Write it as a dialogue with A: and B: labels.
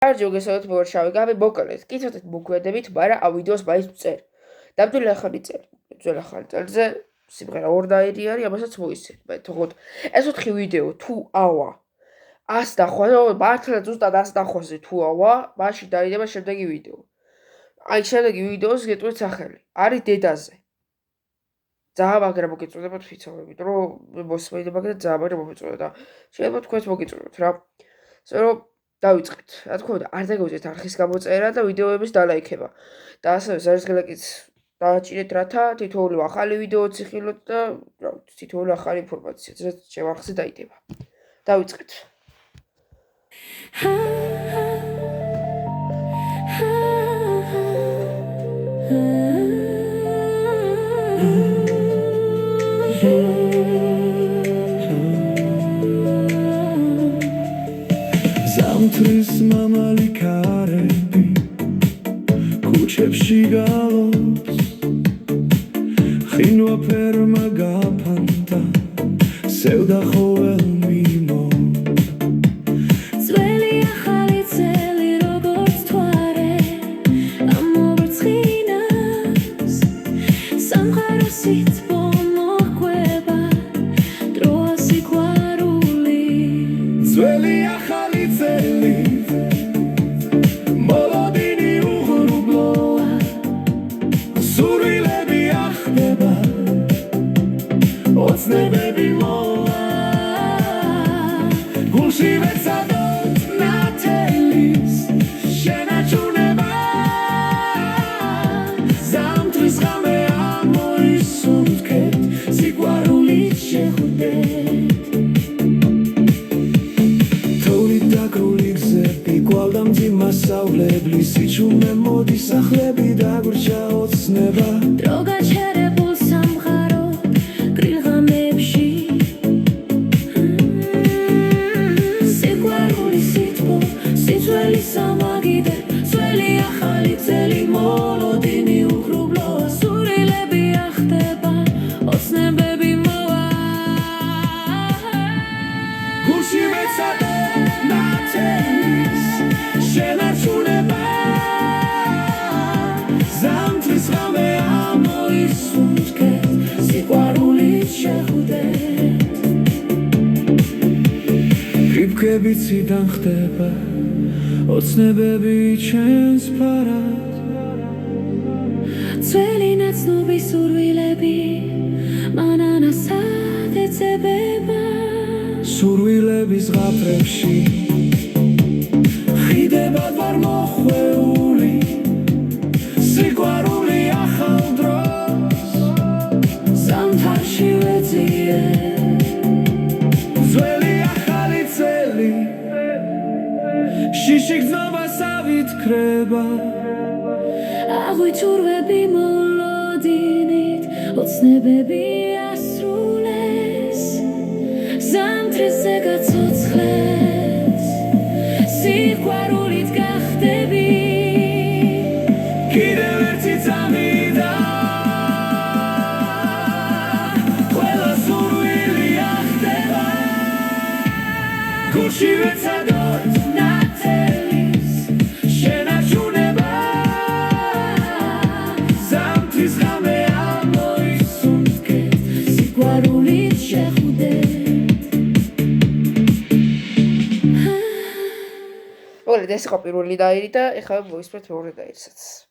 A: კარგი მოგესალმებით, მოვარშავე გავი მოკლედ. კითხეთ მოგვედებით, მაგრამ ამ ვიდეოს მაინც წერ. დამძველი ახალი წელი. ძველ ახალი წელზე სიმღერა ორდაირი არის, ამასაც მოისცეთ. მე თქოთ, ეს 4 ვიდეო თუ ავა 100 დახვა, მართლა ზუსტად 100 დახვაზე თუ ავა, მაშინ დაიდება შემდეგი ვიდეო. აი შემდეგი ვიდეოს გეტყვით სახელი. არის დედაზე. ძალიან მაგრამ მოგეწოდებათ ვიცავებით, რომ მოსმენდება და ძალიან მაგრამ მომეწონა და შეიძლება თქვენც მოგეწონოთ რა. ასე რომ დავიწყეთ. რა თქმა უნდა, არ დაგეუძეთ არხის გამოწერა და ვიდეოების დალაიქება. და ასევე ზარისგლაკიც დააჭირეთ, რათა თითოეული ახალი ვიდეოც იხილოთ და რა ვიცი, თითოეული ახალი ინფორმაციაც რაც ჩემ არხზე დაიდება. დავიწყეთ.
B: ზამთრის მამალი ქარები ქუჩებში გალობს ხინვა ფერმა გაფანტა სევდა ყოველ მიმო
C: ძველი ახალი წელი როგორც თვარე ამოვრცხინავს სამყაროს სიტყვა მოჰყვება დროა სიყვარული
B: ძველი ახალი წელი მოლოდინი უღრუბლოა სურვილები ახდება ოცნებები მოვა გულში ვეცადოთ ნათელის შენაჩუნება ზამთრის ღამე ამოისუნთქეთ სიყვარულით შეხვდეთ მასავლებლი სიჩუმე მოდის სახლები დაგვრჩა ოცნება
C: დრო გაჩერებულ სამყარო გრილღამებში სიყვარული სიტყვა სიძველი სამაგიდე ძველი ახალი წელი მოლოდინი უღრუბლოა სურვილები ახდება ოცნებები მოვა
B: გულში ვეცადოთ ნათელის შენაჩუნება ზამთრის ღამე ამოისუნთქეთ სიყვარულით შეხვდეთ რიფქები ციდან ხდება ოცნებები ჩვენს ფარად
C: ძველი ნაცნობი სურვილები მანანასად ეძებება
B: სურვილების ზღაპრებში ხიდებად ვარ მოხვეული სიყვარული ახალ დროს ზამთარში ვეძიე ძველი ახალი წელი შიშიგზნობას ავითქრება
C: აღვითურვები მოლოდინით ოცნებები ასრულეს ზამთრისზე გაცოცხლეს სიყვარულით გახდები
B: კიდევ ერთი წამიდა ყველა სურვილი ახდება გულში ვეცადოთ ნათელის შენაჩუნება ზამთრის ღამე ამოისუნთქეთ
C: სიყვარულით შეხვდეთ
A: მოგეთ ეს იყო პირველი დაირი და ეხლა მოვისმენთ მეორე დაირსაც.